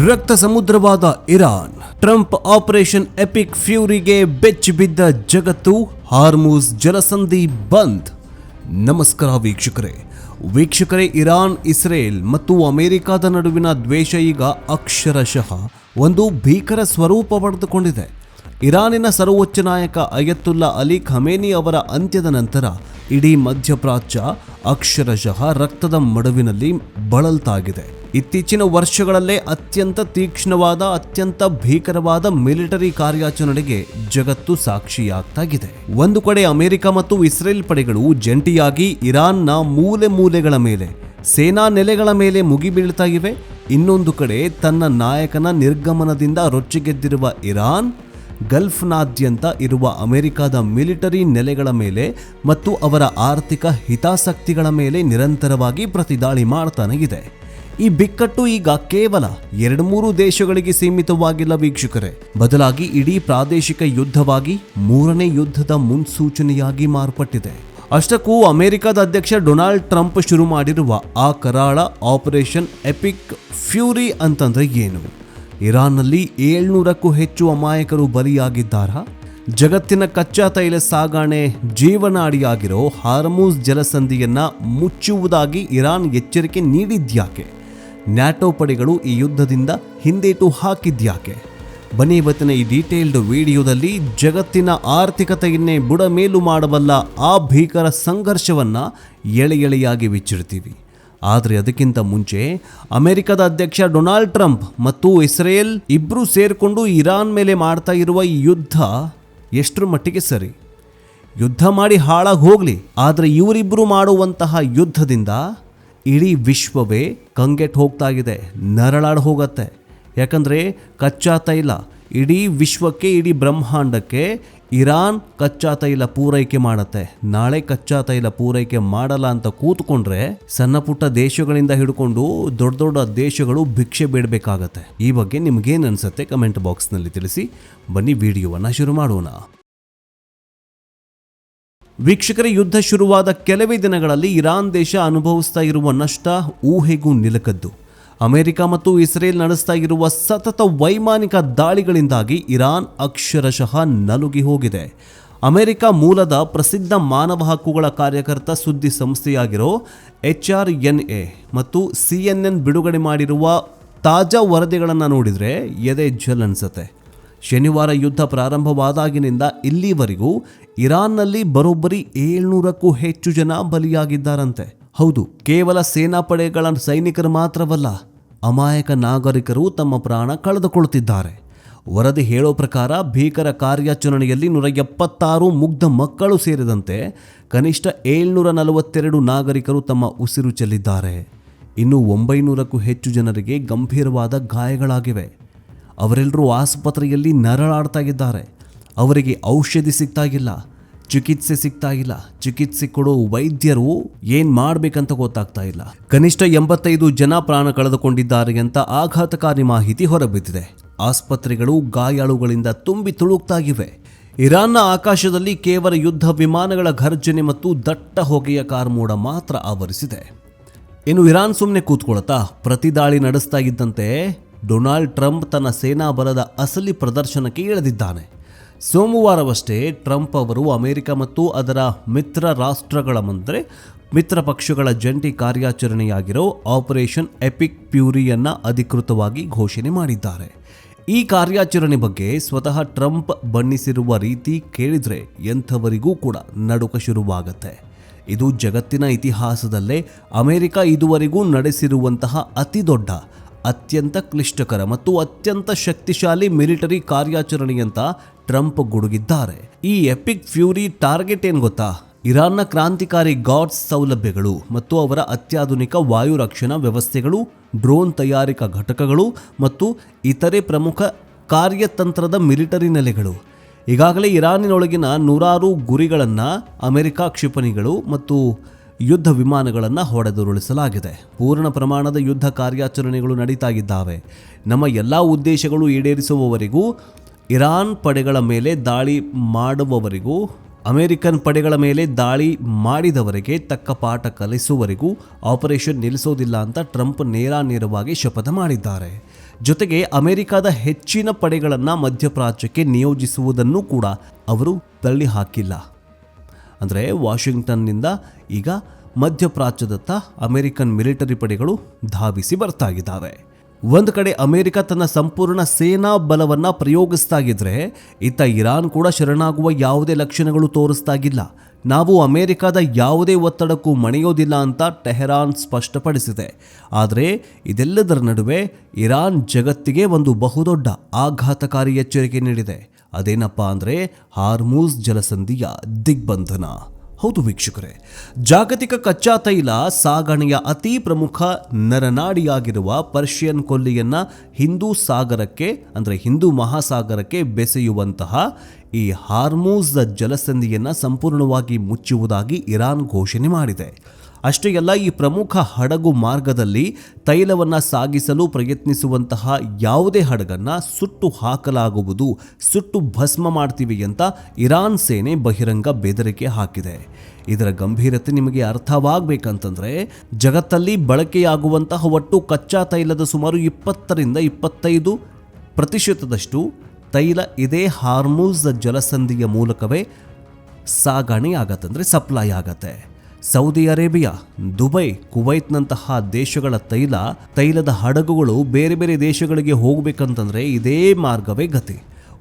ರಕ್ತ ಸಮುದ್ರವಾದ Iran. Trump operation EPIC ಫ್ಯೂರಿಗೆ ಬೆಚ್ಚಿ ಬಿದ್ದ ಜಗತ್ತು. ಹಾರ್ಮುಜ್ ಜಲಸಂಧಿ ಬಂದ್. ನಮಸ್ಕಾರ ವೀಕ್ಷಕರೇ, ಇರಾನ್, ಇಸ್ರೇಲ್ ಮತ್ತು ಅಮೆರಿಕದ ನಡುವಿನ ದ್ವೇಷ ಈಗ ಅಕ್ಷರಶಃ ಒಂದು ಭೀಕರ ಸ್ವರೂಪ ಪಡೆದುಕೊಂಡಿದೆ. ಇರಾನಿನ ಸರ್ವೋಚ್ಚ ನಾಯಕ ಅಯತುಲ್ಲಾ ಅಲಿ ಖಮೇನಿ ಅವರ ಅಂತ್ಯದ ನಂತರ ಇಡೀ ಮಧ್ಯಪ್ರಾಚ್ಯ ಅಕ್ಷರಶಃ ರಕ್ತದ ಮಡುವಿನಲ್ಲಿ ಬಳಲ್ತಾಗಿದೆ. ಇತ್ತೀಚಿನ ವರ್ಷಗಳಲ್ಲೇ ಅತ್ಯಂತ ತೀಕ್ಷ್ಣವಾದ, ಅತ್ಯಂತ ಭೀಕರವಾದ ಮಿಲಿಟರಿ ಕಾರ್ಯಾಚರಣೆಗೆ ಜಗತ್ತು ಸಾಕ್ಷಿಯಾಗ್ತಾಗಿದೆ. ಒಂದು ಕಡೆ ಅಮೆರಿಕ ಮತ್ತು ಇಸ್ರೇಲ್ ಪಡೆಗಳು ಜಂಟಿಯಾಗಿ ಇರಾನ್ನ ಮೂಲೆ ಮೂಲೆಗಳ ಮೇಲೆ, ಸೇನಾ ನೆಲೆಗಳ ಮೇಲೆ ಮುಗಿಬೀಳ್ತಾ ಇವೆ. ಇನ್ನೊಂದು ಕಡೆ ತನ್ನ ನಾಯಕನ ನಿರ್ಗಮನದಿಂದ ರೊಚ್ಚಿಗೆದ್ದಿರುವ ಇರಾನ್ ಗಲ್ಫ್ನಾದ್ಯಂತ ಇರುವ ಅಮೆರಿಕದ ಮಿಲಿಟರಿ ನೆಲೆಗಳ ಮೇಲೆ ಮತ್ತು ಅವರ ಆರ್ಥಿಕ ಹಿತಾಸಕ್ತಿಗಳ ಮೇಲೆ ನಿರಂತರವಾಗಿ ಪ್ರತಿದಾಳಿ ಮಾಡ್ತಾನೆ ಇದೆ. ಈ ಬಿಕ್ಕಟ್ಟು ಈಗ ಕೇವಲ 2-3 ದೇಶಗಳಿಗೆ ಸೀಮಿತವಾಗಿಲ್ಲ ವೀಕ್ಷಕರೇ, ಬದಲಾಗಿ ಇಡೀ ಪ್ರಾದೇಶಿಕ ಯುದ್ಧವಾಗಿ, ಮೂರನೇ ಯುದ್ಧದ ಮುನ್ಸೂಚನೆಯಾಗಿ ಮಾರ್ಪಟ್ಟಿದೆ. ಅಷ್ಟಕ್ಕೂ ಅಮೆರಿಕದ ಅಧ್ಯಕ್ಷ ಡೊನಾಲ್ಡ್ ಟ್ರಂಪ್ ಶುರು ಮಾಡಿರುವ ಆ ಕರಾಳ ಆಪರೇಷನ್ ಎಪಿಕ್ ಫ್ಯೂರಿ ಅಂತಂದ್ರೆ ಏನು? ಇರಾನ್ನಲ್ಲಿ 700ಕ್ಕೂ ಹೆಚ್ಚು ಅಮಾಯಕರು ಬಲಿಯಾಗಿದ್ದಾರಾ? ಜಗತ್ತಿನ ಕಚ್ಚಾ ತೈಲ ಸಾಗಣೆ ಜೀವನಾಡಿಯಾಗಿರೋ ಹಾರ್ಮುಜ್ ಜಲಸಂಧಿಯನ್ನ ಮುಚ್ಚುವುದಾಗಿ ಇರಾನ್ ಎಚ್ಚರಿಕೆ ನೀಡಿದ್ಯಾಕೆ? ನ್ಯಾಟೋ ಪಡೆಗಳು ಈ ಯುದ್ಧದಿಂದ ಹಿಂದೇಟು ಹಾಕಿದ್ಯಾಕೆ? ಬನ್ನಿ ಇವತ್ತಿನ ಈ ಡೀಟೇಲ್ಡ್ ವಿಡಿಯೋದಲ್ಲಿ ಜಗತ್ತಿನ ಆರ್ಥಿಕತೆಯನ್ನೇ ಬುಡಮೇಲು ಮಾಡಬಲ್ಲ ಆ ಭೀಕರ ಸಂಘರ್ಷವನ್ನ ಎಳೆಯಾಗಿ ಬಿಚ್ಚಿಡ್ತೀವಿ. ಆದರೆ ಅದಕ್ಕಿಂತ ಮುಂಚೆ ಅಮೆರಿಕದ ಅಧ್ಯಕ್ಷ ಡೊನಾಲ್ಡ್ ಟ್ರಂಪ್ ಮತ್ತು ಇಸ್ರೇಲ್ ಇಬ್ರು ಸೇರ್ಕೊಂಡು ಇರಾನ್ ಮೇಲೆ ಮಾಡ್ತಾ ಇರುವ ಈ ಯುದ್ಧ ಎಷ್ಟರ ಮಟ್ಟಿಗೆ ಸರಿ? ಯುದ್ಧ ಮಾಡಿ ಹಾಳಾಗಿ ಹೋಗ್ಲಿ, ಆದರೆ ಇವರಿಬ್ರು ಮಾಡುವಂತಹ ಯುದ್ಧದಿಂದ ಇಡೀ ವಿಶ್ವವೇ ಕಂಗೆಟ್ಟು ಹೋಗ್ತಾ ಇದೆ, ನರಳಾಡ್ ಹೋಗತ್ತೆ. ಯಾಕಂದರೆ ಕಚ್ಚಾ ತೈಲ ಇಡೀ ವಿಶ್ವಕ್ಕೆ, ಇಡೀ ಬ್ರಹ್ಮಾಂಡಕ್ಕೆ ಇರಾನ್ ಕಚ್ಚಾ ತೈಲ ಪೂರೈಕೆ ಮಾಡತ್ತೆ. ನಾಳೆ ಕಚ್ಚಾ ತೈಲ ಪೂರೈಕೆ ಮಾಡಲ್ಲ ಅಂತ ಕೂತ್ಕೊಂಡ್ರೆ ಸಣ್ಣ ಪುಟ್ಟ ದೇಶಗಳಿಂದ ಹಿಡ್ಕೊಂಡು ದೊಡ್ಡ ದೊಡ್ಡ ದೇಶಗಳು ಭಿಕ್ಷೆ ಬೇಡಬೇಕಾಗತ್ತೆ. ಈ ಬಗ್ಗೆ ನಿಮ್ಗೇನು ಅನ್ಸುತ್ತೆ ಕಮೆಂಟ್ ಬಾಕ್ಸ್ನಲ್ಲಿ ತಿಳಿಸಿ. ಬನ್ನಿ ವಿಡಿಯೋವನ್ನು ಶುರು ಮಾಡೋಣ. ವೀಕ್ಷಕರ, ಯುದ್ಧ ಶುರುವಾದ ಕೆಲವೇ ದಿನಗಳಲ್ಲಿ ಇರಾನ್ ದೇಶ ಅನುಭವಿಸ್ತಾ ಇರುವ ನಷ್ಟ ಊಹೆಗೂ ನಿಲುಕದ್ದು. ಅಮೆರಿಕ ಮತ್ತು ಇಸ್ರೇಲ್ ನಡೆಸ್ತಾ ಇರುವ ಸತತ ವೈಮಾನಿಕ ದಾಳಿಗಳಿಂದಾಗಿ ಇರಾನ್ ಅಕ್ಷರಶಃ ನಲುಗಿ ಹೋಗಿದೆ. ಅಮೆರಿಕ ಮೂಲದ ಪ್ರಸಿದ್ಧ ಮಾನವ ಹಕ್ಕುಗಳ ಕಾರ್ಯಕರ್ತ ಸುದ್ದಿ ಸಂಸ್ಥೆಯಾಗಿರೋ HRNA ಮತ್ತು CNN ಬಿಡುಗಡೆ ಮಾಡಿರುವ ತಾಜಾ ವರದಿಗಳನ್ನು ನೋಡಿದರೆ ಎದೆ ಜಲ್ ಅನ್ಸುತ್ತೆ. ಶನಿವಾರ ಯುದ್ಧ ಪ್ರಾರಂಭವಾದಾಗಿನಿಂದ ಇಲ್ಲಿವರೆಗೂ ಇರಾನ್ನಲ್ಲಿ ಬರೋಬ್ಬರಿ 700ಕ್ಕೂ ಹೆಚ್ಚು ಜನ ಬಲಿಯಾಗಿದ್ದಾರಂತೆ. ಹೌದು, ಕೇವಲ ಸೇನಾಪಡೆಗಳ ಸೈನಿಕರು ಮಾತ್ರವಲ್ಲ, ಅಮಾಯಕ ನಾಗರಿಕರು ತಮ್ಮ ಪ್ರಾಣ ಕಳೆದುಕೊಳ್ಳುತ್ತಿದ್ದಾರೆ. ವರದಿ ಹೇಳೋ ಪ್ರಕಾರ ಭೀಕರ ಕಾರ್ಯಾಚರಣೆಯಲ್ಲಿ 176 ಮುಗ್ಧ ಮಕ್ಕಳು ಸೇರಿದಂತೆ ಕನಿಷ್ಠ 742 ನಾಗರಿಕರು ತಮ್ಮ ಉಸಿರು ಚೆಲ್ಲಿದ್ದಾರೆ. ಇನ್ನು 900ಕ್ಕೂ ಹೆಚ್ಚು ಜನರಿಗೆ ಗಂಭೀರವಾದ ಗಾಯಗಳಾಗಿವೆ. ಅವರೆಲ್ಲರೂ ಆಸ್ಪತ್ರೆಯಲ್ಲಿ ನರಳಾಡ್ತಾ ಇದ್ದಾರೆ. ಅವರಿಗೆ ಔಷಧಿ ಸಿಗ್ತಾ ಇಲ್ಲ, ಚಿಕಿತ್ಸೆ ಸಿಗ್ತಾ ಇಲ್ಲ. ಚಿಕಿತ್ಸೆ ಕೊಡೋ ವೈದ್ಯರು ಏನ್ ಮಾಡ್ಬೇಕಂತ ಗೊತ್ತಾಗ್ತಾ ಇಲ್ಲ. ಕನಿಷ್ಠ 85 ಜನ ಪ್ರಾಣ ಕಳೆದುಕೊಂಡಿದ್ದಾರೆ ಅಂತ ಆಘಾತಕಾರಿ ಮಾಹಿತಿ ಹೊರಬಿದ್ದಿದೆ. ಆಸ್ಪತ್ರೆಗಳು ಗಾಯಾಳುಗಳಿಂದ ತುಂಬಿ ತುಳುಕ್ತಾ ಇವೆ. ಇರಾನ್ನ ಆಕಾಶದಲ್ಲಿ ಕೇವಲ ಯುದ್ಧ ವಿಮಾನಗಳ ಘರ್ಜನೆ ಮತ್ತು ದಟ್ಟ ಹೊಗೆಯ ಕಾರ್ಮೋಡ ಮಾತ್ರ ಆವರಿಸಿದೆ. ಇನ್ನು ಇರಾನ್ ಸುಮ್ಮನೆ ಕೂತ್ಕೊಳ್ತಾ ಪ್ರತಿದಾಳಿ ನಡೆಸ್ತಾ ಇದ್ದಂತೆ ಡೊನಾಲ್ಡ್ ಟ್ರಂಪ್ ತನ್ನ ಸೇನಾ ಬಲದ ಅಸಲಿ ಪ್ರದರ್ಶನಕ್ಕೆ ಇಳಿದಿದ್ದಾನೆ. ಸೋಮವಾರವಷ್ಟೇ ಟ್ರಂಪ್ ಅವರು ಅಮೆರಿಕ ಮತ್ತು ಅದರ ಮಿತ್ರ ರಾಷ್ಟ್ರಗಳ ಮುಂದೆ ಮಿತ್ರ ಪಕ್ಷಗಳ ಜಂಟಿ ಕಾರ್ಯಾಚರಣೆಯಾಗಿರೋ ಆಪರೇಷನ್ ಎಪಿಕ್ ಫ್ಯೂರಿಯನ್ನ ಅಧಿಕೃತವಾಗಿ ಘೋಷಣೆ ಮಾಡಿದ್ದಾರೆ. ಈ ಕಾರ್ಯಾಚರಣೆ ಬಗ್ಗೆ ಸ್ವತಃ ಟ್ರಂಪ್ ಬಣ್ಣಿಸಿರುವ ರೀತಿ ಕೇಳಿದ್ರೆ ಎಂಥವರಿಗೂ ಕೂಡ ನಡುಕ ಶುರುವಾಗತ್ತೆ. ಇದು ಜಗತ್ತಿನ ಇತಿಹಾಸದಲ್ಲೇ ಅಮೆರಿಕ ಇದುವರೆಗೂ ನಡೆಸಿರುವಂತಹ ಅತಿ ದೊಡ್ಡ, ಅತ್ಯಂತ ಕ್ಲಿಷ್ಟಕರ ಮತ್ತು ಅತ್ಯಂತ ಶಕ್ತಿಶಾಲಿ ಮಿಲಿಟರಿ ಕಾರ್ಯಾಚರಣೆಯಂತ ಟ್ರಂಪ್ ಗುಡುಗಿದ್ದಾರೆ. ಈ ಎಪಿಕ್ ಫ್ಯೂರಿ ಟಾರ್ಗೆಟ್ ಏನ್ ಗೊತ್ತಾ? ಇರಾನ್ನ ಕ್ರಾಂತಿಕಾರಿ ಗಾಡ್ಸ್ ಸೌಲಭ್ಯಗಳು ಮತ್ತು ಅವರ ಅತ್ಯಾಧುನಿಕ ವಾಯು ರಕ್ಷಣಾ ವ್ಯವಸ್ಥೆಗಳು, ಡ್ರೋನ್ ತಯಾರಿಕಾ ಘಟಕಗಳು ಮತ್ತು ಇತರೆ ಪ್ರಮುಖ ಕಾರ್ಯತಂತ್ರದ ಮಿಲಿಟರಿ ನೆಲೆಗಳು. ಈಗಾಗಲೇ ಇರಾನಿನೊಳಗಿನ 100 ಗುರಿಗಳನ್ನು ಅಮೆರಿಕ ಕ್ಷಿಪಣಿಗಳು ಮತ್ತು ಯುದ್ಧ ವಿಮಾನಗಳನ್ನು ಹೊಡೆದುರುಳಿಸಲಾಗಿದೆ. ಪೂರ್ಣ ಪ್ರಮಾಣದ ಯುದ್ಧ ಕಾರ್ಯಾಚರಣೆಗಳು ನಡೀತಾ ಇದ್ದಾವೆ. ನಮ್ಮ ಎಲ್ಲ ಉದ್ದೇಶಗಳು ಈಡೇರಿಸುವವರೆಗೂ, ಇರಾನ್ ಪಡೆಗಳ ಮೇಲೆ ದಾಳಿ ಮಾಡುವವರೆಗೂ, ಅಮೆರಿಕನ್ ಪಡೆಗಳ ಮೇಲೆ ದಾಳಿ ಮಾಡಿದವರಿಗೆ ತಕ್ಕ ಪಾಠ ಕಲಿಸುವವರೆಗೂ ಆಪರೇಷನ್ ನಿಲ್ಲಿಸೋದಿಲ್ಲ ಅಂತ ಟ್ರಂಪ್ ನೇರವಾಗಿ ಶಪಥ ಮಾಡಿದ್ದಾರೆ. ಜೊತೆಗೆ ಅಮೆರಿಕದ ಹೆಚ್ಚಿನ ಪಡೆಗಳನ್ನು ಮಧ್ಯಪ್ರಾಚ್ಯಕ್ಕೆ ನಿಯೋಜಿಸುವುದನ್ನು ಕೂಡ ಅವರು ತಳ್ಳಿ ಹಾಕಿಲ್ಲ. ಅಂದರೆ ವಾಷಿಂಗ್ಟನ್ನಿಂದ ಈಗ ಮಧ್ಯಪ್ರಾಚ್ಯದತ್ತ ಅಮೆರಿಕನ್ ಮಿಲಿಟರಿ ಪಡೆಗಳು ಧಾವಿಸಿ ಬರ್ತಾ ಇದ್ದಾವೆ. ಒಂದು ಕಡೆ ಅಮೆರಿಕ ತನ್ನ ಸಂಪೂರ್ಣ ಸೇನಾ ಬಲವನ್ನು ಪ್ರಯೋಗಿಸ್ತಾ ಇದ್ರೆ, ಇತ್ತ ಇರಾನ್ ಕೂಡ ಶರಣಾಗುವ ಯಾವುದೇ ಲಕ್ಷಣಗಳು ತೋರಿಸ್ತಾಗಿಲ್ಲ. ನಾವು ಅಮೆರಿಕದ ಯಾವುದೇ ಒತ್ತಡಕ್ಕೂ ಮಣಿಯೋದಿಲ್ಲ ಅಂತ ಟೆಹರಾನ್ ಸ್ಪಷ್ಟಪಡಿಸಿದೆ. ಆದರೆ ಇದೆಲ್ಲದರ ನಡುವೆ ಇರಾನ್ ಜಗತ್ತಿಗೆ ಒಂದು ಬಹುದೊಡ್ಡ ಆಘಾತಕಾರಿ ಎಚ್ಚರಿಕೆ ನೀಡಿದೆ. ಅದೇನಪ್ಪ ಅಂದರೆ ಹಾರ್ಮುಜ್ ಜಲಸಂಧಿಯ ದಿಗ್ಬಂಧನ. ಹೌದು ವೀಕ್ಷಕರೇ, ಜಾಗತಿಕ ಕಚ್ಚಾ ತೈಲ ಸಾಗಣೆಯ ಅತಿ ಪ್ರಮುಖ ನರನಾಡಿಯಾಗಿರುವ ಪರ್ಷಿಯನ್ ಕೊಲ್ಲಿಯನ್ನು ಹಿಂದೂ ಮಹಾಸಾಗರಕ್ಕೆ ಬೆಸೆಯುವಂತಹ ಈ ಹಾರ್ಮುಜ್ ಜಲಸಂಧಿಯನ್ನು ಸಂಪೂರ್ಣವಾಗಿ ಮುಚ್ಚುವುದಾಗಿ ಇರಾನ್ ಘೋಷಣೆ ಮಾಡಿದೆ. ಅಷ್ಟೇ ಅಲ್ಲ, ಈ ಪ್ರಮುಖ ಹಡಗು ಮಾರ್ಗದಲ್ಲಿ ತೈಲವನ್ನು ಸಾಗಿಸಲು ಪ್ರಯತ್ನಿಸುವಂತಹ ಯಾವುದೇ ಹಡಗನ್ನು ಸುಟ್ಟು ಹಾಕಲಾಗುವುದು, ಸುಟ್ಟು ಭಸ್ಮ ಮಾಡ್ತೀವಿ ಅಂತ ಇರಾನ್ ಸೇನೆ ಬಹಿರಂಗ ಬೆದರಿಕೆ ಹಾಕಿದೆ. ಇದರ ಗಂಭೀರತೆ ನಿಮಗೆ ಅರ್ಥವಾಗಬೇಕಂತಂದ್ರೆ, ಜಗತ್ತಲ್ಲಿ ಬಳಕೆಯಾಗುವಂತಹ ಒಟ್ಟು ಕಚ್ಚಾ ತೈಲದ ಸುಮಾರು 20-25% ತೈಲ ಇದೇ ಹಾರ್ಮುಜ್ ಜಲಸಂಧಿಯ ಮೂಲಕವೇ ಸಾಗಣೆ ಆಗತ್ತಂದ್ರೆ ಸಪ್ಲೈ ಆಗತ್ತೆ. ಸೌದಿ ಅರೇಬಿಯಾ, ದುಬೈ, ಕುವೈತ್ನಂತಹ ದೇಶಗಳ ತೈಲದ ಹಡಗುಗಳು ಬೇರೆ ಬೇರೆ ದೇಶಗಳಿಗೆ ಹೋಗಬೇಕಂತಂದ್ರೆ ಇದೇ ಮಾರ್ಗವೇ ಗತಿ.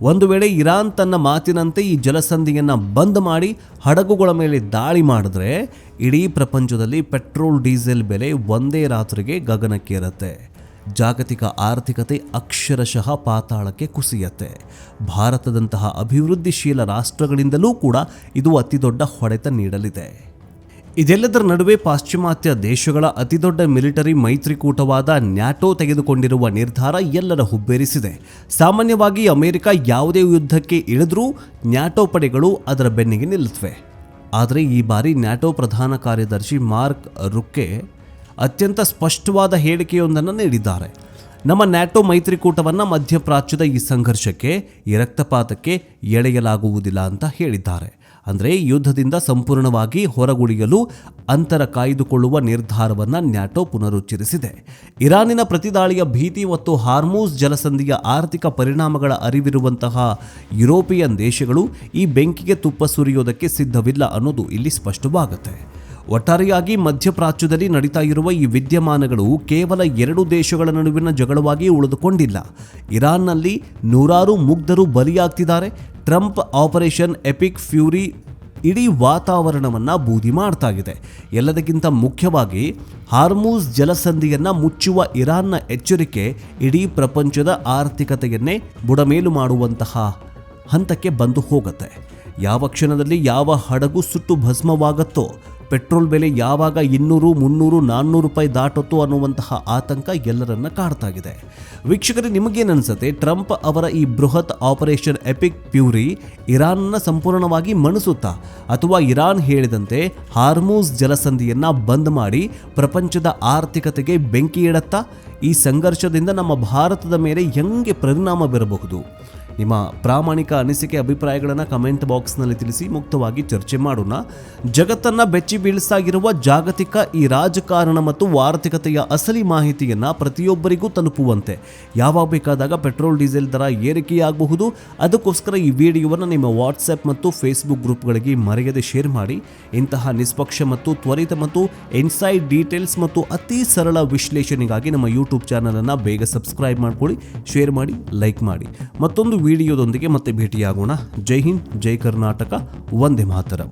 ಒಂದು ವೇಳೆ ಇರಾನ್ ತನ್ನ ಮಾತಿನಂತೆ ಈ ಜಲಸಂಧಿಯನ್ನು ಬಂದ್ ಮಾಡಿ ಹಡಗುಗಳ ಮೇಲೆ ದಾಳಿ ಮಾಡಿದ್ರೆ ಇಡೀ ಪ್ರಪಂಚದಲ್ಲಿ ಪೆಟ್ರೋಲ್ ಡೀಸೆಲ್ ಬೆಲೆ ಒಂದೇ ರಾತ್ರಿಗೆ ಗಗನಕ್ಕೇರುತ್ತೆ. ಜಾಗತಿಕ ಆರ್ಥಿಕತೆ ಅಕ್ಷರಶಃ ಪಾತಾಳಕ್ಕೆ ಕುಸಿಯತ್ತೆ. ಭಾರತದಂತಹ ಅಭಿವೃದ್ಧಿಶೀಲ ರಾಷ್ಟ್ರಗಳಿಂದಲೂ ಕೂಡ ಇದು ಅತಿದೊಡ್ಡ ಹೊಡೆತ ನೀಡಲಿದೆ. ಇದೆಲ್ಲದರ ನಡುವೆ ಪಾಶ್ಚಿಮಾತ್ಯ ದೇಶಗಳ ಅತಿದೊಡ್ಡ ಮಿಲಿಟರಿ ಮೈತ್ರಿಕೂಟವಾದ ನ್ಯಾಟೋ ತೆಗೆದುಕೊಂಡಿರುವ ನಿರ್ಧಾರ ಎಲ್ಲರ ಹುಬ್ಬೇರಿಸಿದೆ. ಸಾಮಾನ್ಯವಾಗಿ ಅಮೆರಿಕ ಯಾವುದೇ ಯುದ್ಧಕ್ಕೆ ಇಳಿದ್ರೂ ನ್ಯಾಟೋ ಪಡೆಗಳು ಅದರ ಬೆನ್ನಿಗೆ ನಿಲ್ಲುತ್ತವೆ. ಆದರೆ ಈ ಬಾರಿ ನ್ಯಾಟೋ ಪ್ರಧಾನ ಕಾರ್ಯದರ್ಶಿ ಮಾರ್ಕ್ ರುಕ್ಕೆ ಅತ್ಯಂತ ಸ್ಪಷ್ಟವಾದ ಹೇಳಿಕೆಯೊಂದನ್ನು ನೀಡಿದ್ದಾರೆ. ನಮ್ಮ ನ್ಯಾಟೋ ಮೈತ್ರಿಕೂಟವನ್ನು ಮಧ್ಯಪ್ರಾಚ್ಯದ ಈ ಸಂಘರ್ಷಕ್ಕೆ, ಈ ರಕ್ತಪಾತಕ್ಕೆ ಎಳೆಯಲಾಗುವುದಿಲ್ಲ ಅಂತ ಹೇಳಿದ್ದಾರೆ. ಅಂದರೆ ಯುದ್ಧದಿಂದ ಸಂಪೂರ್ಣವಾಗಿ ಹೊರಗುಳಿಯಲು ಅಂತರ ಕಾಯ್ದುಕೊಳ್ಳುವ ನಿರ್ಧಾರವನ್ನು ನ್ಯಾಟೋ ಪುನರುಚ್ಚರಿಸಿದೆ. ಇರಾನಿನ ಪ್ರತಿದಾಳಿಯ ಭೀತಿ ಮತ್ತು ಹಾರ್ಮುಜ್ ಜಲಸಂಧಿಯ ಆರ್ಥಿಕ ಪರಿಣಾಮಗಳ ಅರಿವಿರುವಂತಹ ಯುರೋಪಿಯನ್ ದೇಶಗಳು ಈ ಬೆಂಕಿಗೆ ತುಪ್ಪ ಸುರಿಯೋದಕ್ಕೆ ಸಿದ್ಧವಿಲ್ಲ ಅನ್ನೋದು ಇಲ್ಲಿ ಸ್ಪಷ್ಟವಾಗುತ್ತೆ. ಒಟ್ಟಾರೆಯಾಗಿ ಮಧ್ಯಪ್ರಾಚ್ಯದಲ್ಲಿ ನಡೀತಾ ಇರುವ ಈ ವಿದ್ಯಮಾನಗಳು ಕೇವಲ ಎರಡು ದೇಶಗಳ ನಡುವಿನ ಜಗಳವಾಗಿ ಉಳಿದುಕೊಂಡಿಲ್ಲ. ಇರಾನ್ನಲ್ಲಿ ನೂರಾರು ಮುಗ್ಧರು ಬಲಿಯಾಗ್ತಿದ್ದಾರೆ. ಟ್ರಂಪ್ ಆಪರೇಷನ್ ಎಪಿಕ್ ಫ್ಯೂರಿ ಇಡೀ ವಾತಾವರಣವನ್ನು ಬೂದಿ ಮಾಡ್ತಾ ಇದೆ. ಎಲ್ಲದಕ್ಕಿಂತ ಮುಖ್ಯವಾಗಿ ಹಾರ್ಮುಜ್ ಜಲಸಂಧಿಯನ್ನು ಮುಚ್ಚುವ ಇರಾನ್ನ ಎಚ್ಚರಿಕೆ ಇಡೀ ಪ್ರಪಂಚದ ಆರ್ಥಿಕತೆಯನ್ನೇ ಬುಡಮೇಲು ಮಾಡುವಂತಹ ಹಂತಕ್ಕೆ ಬಂದು ಹೋಗುತ್ತೆ. ಯಾವ ಕ್ಷಣದಲ್ಲಿ ಯಾವ ಹಡಗು ಸುಟ್ಟು ಭಸ್ಮವಾಗುತ್ತೋ, ಪೆಟ್ರೋಲ್ ಬೆಲೆ ಯಾವಾಗ 200, 300, 400 ರೂಪಾಯಿ ದಾಟುತ್ತೋ ಅನ್ನುವಂತಹ ಆತಂಕ ಎಲ್ಲರನ್ನ ಕಾಡ್ತಾ ಇದೆ. ವೀಕ್ಷಕರೇ, ನಿಮಗೇನನ್ಸುತ್ತೆ? ಟ್ರಂಪ್ ಅವರ ಈ ಬೃಹತ್ ಆಪರೇಷನ್ ಎಪಿಕ್ ಫ್ಯೂರಿ ಇರಾನ್ನ ಸಂಪೂರ್ಣವಾಗಿ ಮಣಿಸುತ್ತಾ, ಅಥವಾ ಇರಾನ್ ಹೇಳಿದಂತೆ ಹಾರ್ಮುಜ್ ಜಲಸಂಧಿಯನ್ನು ಬಂದ್ ಮಾಡಿ ಪ್ರಪಂಚದ ಆರ್ಥಿಕತೆಗೆ ಬೆಂಕಿ ಇಡತ್ತಾ? ಈ ಸಂಘರ್ಷದಿಂದ ನಮ್ಮ ಭಾರತದ ಮೇಲೆ ಹೆಂಗೆ ಪರಿಣಾಮ ಬೀರಬಹುದು? ನಿಮ್ಮ ಪ್ರಾಮಾಣಿಕ ಅನಿಸಿಕೆ, ಅಭಿಪ್ರಾಯಗಳನ್ನು ಕಮೆಂಟ್ ಬಾಕ್ಸ್ನಲ್ಲಿ ತಿಳಿಸಿ, ಮುಕ್ತವಾಗಿ ಚರ್ಚೆ ಮಾಡೋಣ. ಜಗತ್ತನ್ನು ಬೆಚ್ಚಿ ಬೀಳಿಸ್ತಾಗಿರುವ ಜಾಗತಿಕ ಈ ರಾಜಕಾರಣ ಮತ್ತು ಆರ್ಥಿಕತೆಯ ಅಸಲಿ ಮಾಹಿತಿಯನ್ನು ಪ್ರತಿಯೊಬ್ಬರಿಗೂ ತಲುಪುವಂತೆ ಯಾವಾಗ ಬೇಕಾದಾಗ ಪೆಟ್ರೋಲ್ ಡೀಸೆಲ್ ದರ ಏರಿಕೆಯಾಗಬಹುದು. ಅದಕ್ಕೋಸ್ಕರ ಈ ವಿಡಿಯೋವನ್ನು ನಿಮ್ಮ ವಾಟ್ಸಪ್ ಮತ್ತು ಫೇಸ್ಬುಕ್ ಗ್ರೂಪ್ಗಳಿಗೆ ಮರೆಯದೆ ಶೇರ್ ಮಾಡಿ. ಇಂತಹ ನಿಷ್ಪಕ್ಷ ಮತ್ತು ತ್ವರಿತ ಮತ್ತು ಇನ್ಸೈಡ್ ಡೀಟೇಲ್ಸ್ ಮತ್ತು ಅತಿ ಸರಳ ವಿಶ್ಲೇಷಣೆಗಾಗಿ ನಮ್ಮ ಯೂಟ್ಯೂಬ್ ಚಾನಲನ್ನು ಬೇಗ ಸಬ್ಸ್ಕ್ರೈಬ್ ಮಾಡ್ಕೊಳ್ಳಿ, ಶೇರ್ ಮಾಡಿ, ಲೈಕ್ ಮಾಡಿ. ಮತ್ತೊಂದು ವಿಡಿಯೋದೊಂದಿಗೆ ಮತ್ತೆ ಭೇಟಿಯಾಗೋಣ. ಜೈ ಹಿಂದ್, ಜೈ ಕರ್ನಾಟಕ, ವಂದೇ ಮಾತರಂ.